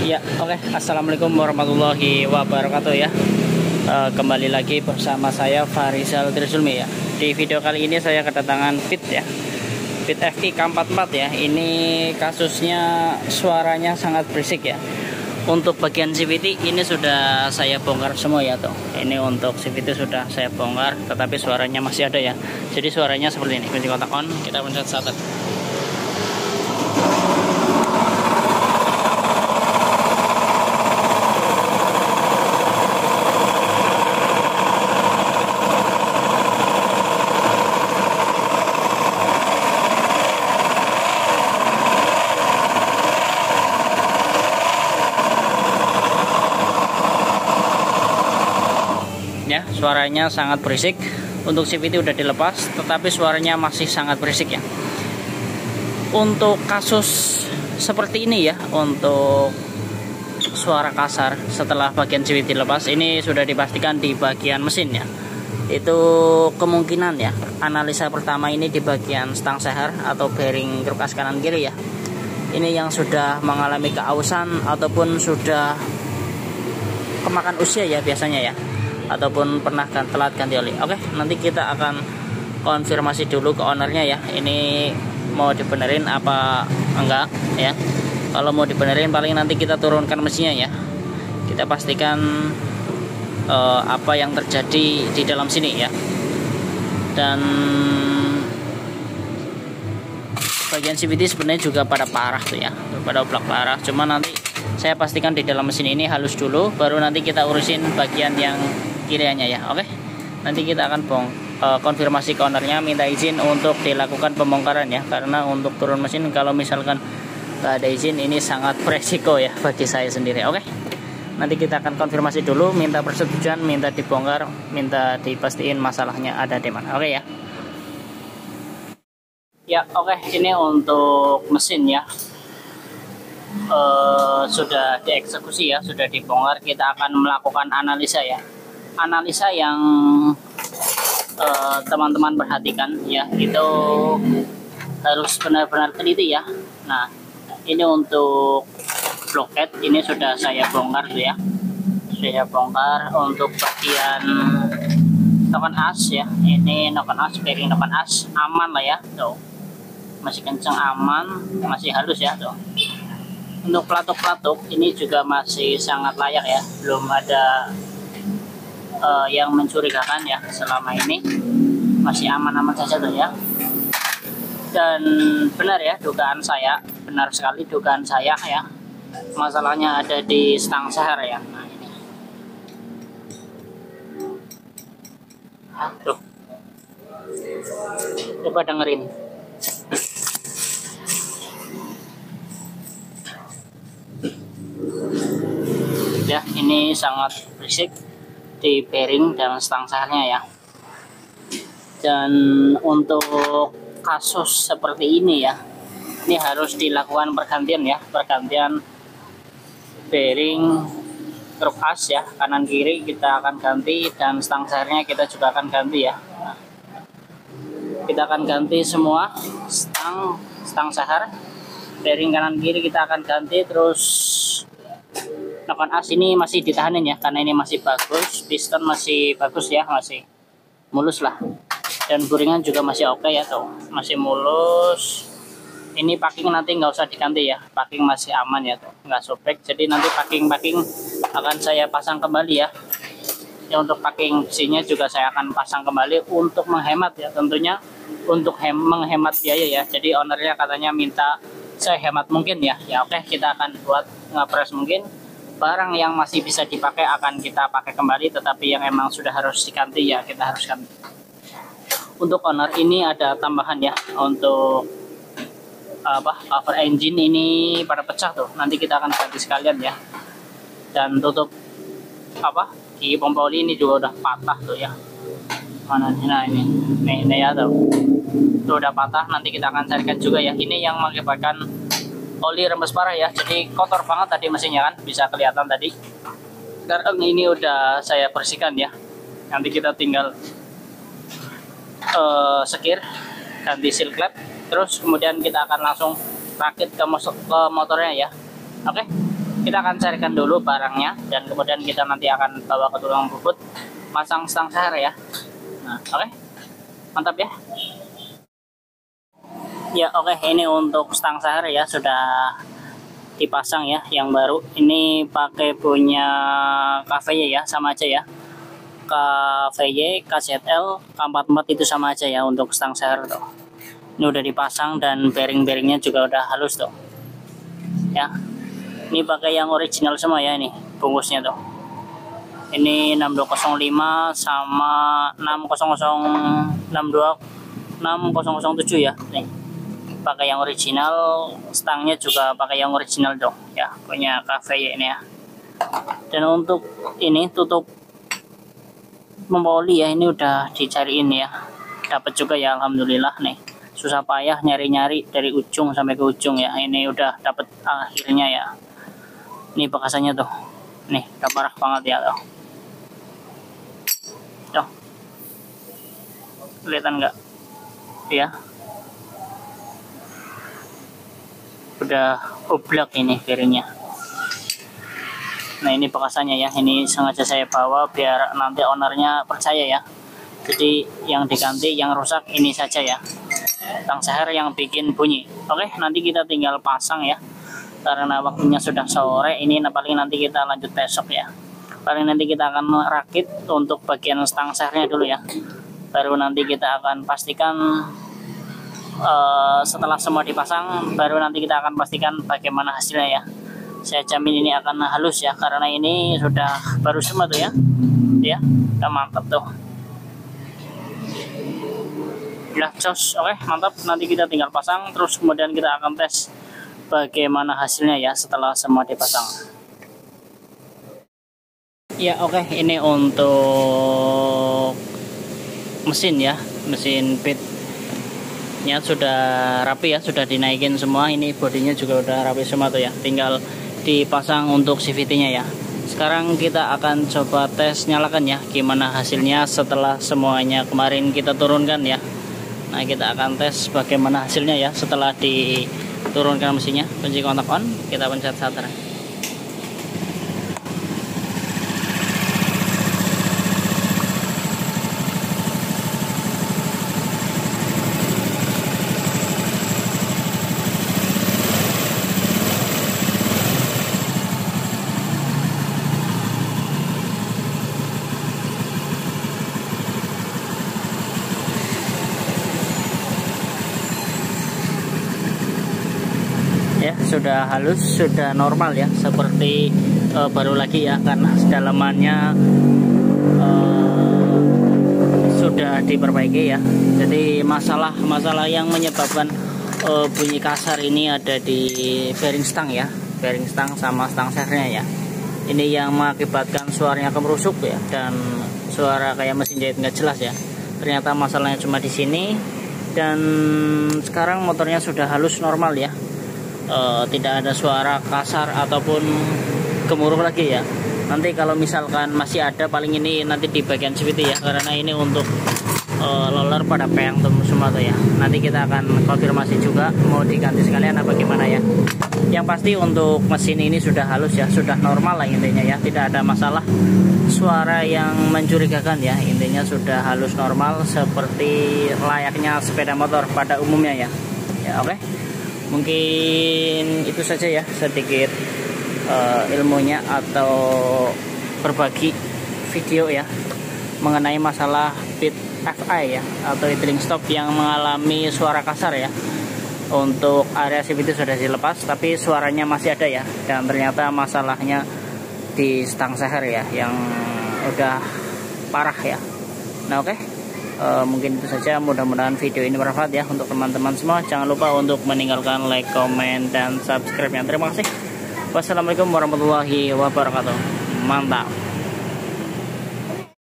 Ya, oke. Assalamualaikum warahmatullahi wabarakatuh ya. Kembali lagi bersama saya Farizal Trizulmi ya. Di video kali ini saya kedatangan Fit ya. Fit FI K44 ya. Ini kasusnya suaranya sangat berisik ya. Untuk bagian CVT ini sudah saya bongkar semua ya tuh. Ini untuk CVT sudah saya bongkar, tetapi suaranya masih ada ya. Jadi suaranya seperti ini. Kunci kontak on, kita pencet starter. Ya, suaranya sangat berisik. Untuk CVT udah dilepas, tetapi suaranya masih sangat berisik ya. Untuk kasus seperti ini ya, untuk suara kasar setelah bagian CVT lepas, ini sudah dipastikan di bagian mesin ya. Itu kemungkinan ya, analisa pertama ini di bagian stang seher atau bearing kerkas kanan kiri ya. Ini yang sudah mengalami keausan ataupun sudah kemakan usia ya biasanya ya, ataupun pernah telat ganti oli. Oke, nanti kita akan konfirmasi dulu ke ownernya ya, ini mau dibenerin apa enggak ya. Kalau mau dibenerin paling nanti kita turunkan mesinnya ya, kita pastikan apa yang terjadi di dalam sini ya. Dan bagian CVT sebenarnya juga pada parah tuh ya, pada oblak parah. Cuma nanti saya pastikan di dalam mesin ini halus dulu, baru nanti kita urusin bagian yang kiriannya ya. Oke, nanti kita akan konfirmasi ke ownernya, minta izin untuk dilakukan pembongkaran ya, karena untuk turun mesin kalau misalkan nggak ada izin ini sangat beresiko ya bagi saya sendiri. Oke, nanti kita akan konfirmasi dulu, minta persetujuan, minta dibongkar, minta dipastiin masalahnya ada di mana. Oke ya. Ya, oke, ini untuk mesin ya. Sudah dieksekusi ya, sudah dibongkar. Kita akan melakukan analisa ya. Analisa yang teman-teman perhatikan ya, itu harus benar-benar teliti ya. Nah, ini untuk bloket ini sudah saya bongkar tuh ya. Saya bongkar untuk bagian noken as ya. Ini noken as, bearing noken as aman lah ya. Tuh, masih kencang, aman, masih halus ya tuh. Untuk pelatuk-pelatuk ini juga masih sangat layak ya, belum ada yang mencurigakan ya. Selama ini masih aman-aman saja tuh ya. Dan benar ya dugaan saya, benar sekali dugaan saya ya, masalahnya ada di stang seher ya. Nah ini tuh, coba dengerin. Ya, ini sangat berisik di bearing dan stang sehernya ya. Dan untuk kasus seperti ini ya, ini harus dilakukan pergantian ya, pergantian bearing truk as ya, kanan kiri kita akan ganti, dan stang sehernya kita juga akan ganti ya. Nah, kita akan ganti semua stang seher, bearing kanan kiri kita akan ganti. Terus noken as ini masih ditahanin ya, karena ini masih bagus, piston masih bagus ya, masih mulus lah, dan buringan juga masih oke ya tuh, masih mulus. Ini packing nanti nggak usah diganti ya, packing masih aman ya tuh, nggak sobek. Jadi nanti packing akan saya pasang kembali ya. Ya, untuk packing besinya juga saya akan pasang kembali untuk menghemat ya, tentunya untuk menghemat biaya ya. Jadi ownernya katanya minta sehemat mungkin ya. Ya oke, kita akan buat ngepres mungkin. Barang yang masih bisa dipakai akan kita pakai kembali, tetapi yang emang sudah harus diganti ya kita harus ganti. Untuk owner ini ada tambahan ya, untuk cover engine ini pada pecah tuh, nanti kita akan ganti sekalian ya. Dan tutup di pompa oli ini juga udah patah tuh ya. Mana nih? Nah ini ya tuh udah patah, nanti kita akan carikan juga ya. Ini yang mengakibatkan oli rembes parah ya, jadi kotor banget tadi mesinnya kan, bisa kelihatan tadi. Sekarang ini udah saya bersihkan ya, nanti kita tinggal sekir, ganti seal klep, terus kemudian kita akan langsung rakit ke motornya ya. Oke, kita akan carikan dulu barangnya, dan kemudian kita nanti akan bawa ke tukang bubut, masang stang seher ya. Nah, oke. Mantap ya. Ya oke, ini untuk stang seher ya, sudah dipasang ya, yang baru. Ini pakai punya KVY ya, sama aja ya. KVY, KZL, K44 itu sama aja ya untuk stang seher tuh. Ini udah dipasang dan bearing-bearingnya juga udah halus tuh. Ya. Ini pakai yang original semua ya, ini bungkusnya tuh. Ini 6205 sama 6007 ya. Nih. Pakai yang original, stangnya juga pakai yang original dong ya, punya KVY ini ya. Dan untuk ini tutup memboli ya, ini udah dicariin ya, dapat juga ya, alhamdulillah nih. Susah payah nyari-nyari dari ujung sampai ke ujung ya, ini udah dapat akhirnya ya. Ini bekasannya tuh, nih udah parah banget ya tuh. Tuh, kelihatan nggak ya, udah oblak ini bearingnya. Nah ini bekasannya ya, ini sengaja saya bawa biar nanti ownernya percaya ya. Jadi yang diganti, yang rusak ini saja ya, stang seher yang bikin bunyi. Oke, nanti kita tinggal pasang ya, karena waktunya sudah sore. Ini paling nanti kita lanjut besok ya. Paling nanti kita akan rakit untuk bagian stang sehernya dulu ya, baru nanti kita akan pastikan. Setelah semua dipasang, baru nanti kita akan pastikan bagaimana hasilnya ya. Saya jamin ini akan halus ya, karena ini sudah baru semua tuh ya. Ya, udah mantap tuh. Udah jos, oke mantap. Nanti kita tinggal pasang, terus kemudian kita akan tes bagaimana hasilnya ya setelah semua dipasang. Ya oke, ini untuk mesin ya, mesin pit nya sudah rapi ya, sudah dinaikin semua. Ini bodinya juga udah rapi semua tuh ya, tinggal dipasang untuk CVT nya ya. Sekarang kita akan coba tes nyalakan ya, gimana hasilnya setelah semuanya kemarin kita turunkan ya. Nah kita akan tes bagaimana hasilnya ya setelah diturunkan mesinnya. Kunci kontak on, kita pencet shutter. Ya sudah halus, sudah normal ya, seperti baru lagi ya, karena kedalamannya sudah diperbaiki ya. Jadi masalah yang menyebabkan bunyi kasar ini ada di bearing stang ya, bearing stang sama stang sehernya ya. Ini yang mengakibatkan suaranya kemerusuk ya, dan suara kayak mesin jahit nggak jelas ya. Ternyata masalahnya cuma di sini, dan sekarang motornya sudah halus normal ya. Tidak ada suara kasar ataupun gemuruh lagi ya. Nanti kalau misalkan masih ada, paling ini nanti di bagian CVT ya, karena ini untuk roller pada peyang semua tuh ya. Nanti kita akan konfirmasi juga mau diganti sekalian apa gimana ya. Yang pasti untuk mesin ini sudah halus ya, sudah normal lah intinya ya, tidak ada masalah suara yang mencurigakan ya. Intinya sudah halus normal seperti layaknya sepeda motor pada umumnya ya. Ya oke. Mungkin itu saja ya, sedikit ilmunya atau berbagi video ya mengenai masalah pit FI ya, atau idling stop yang mengalami suara kasar ya. Untuk area CVT sudah dilepas, tapi suaranya masih ada ya, dan ternyata masalahnya di stang seher ya, yang udah parah ya. Nah oke. Mungkin itu saja, mudah-mudahan video ini bermanfaat ya untuk teman-teman semua. Jangan lupa untuk meninggalkan like, komen, dan subscribe-nya. Terima kasih. Wassalamualaikum warahmatullahi wabarakatuh. Mantap.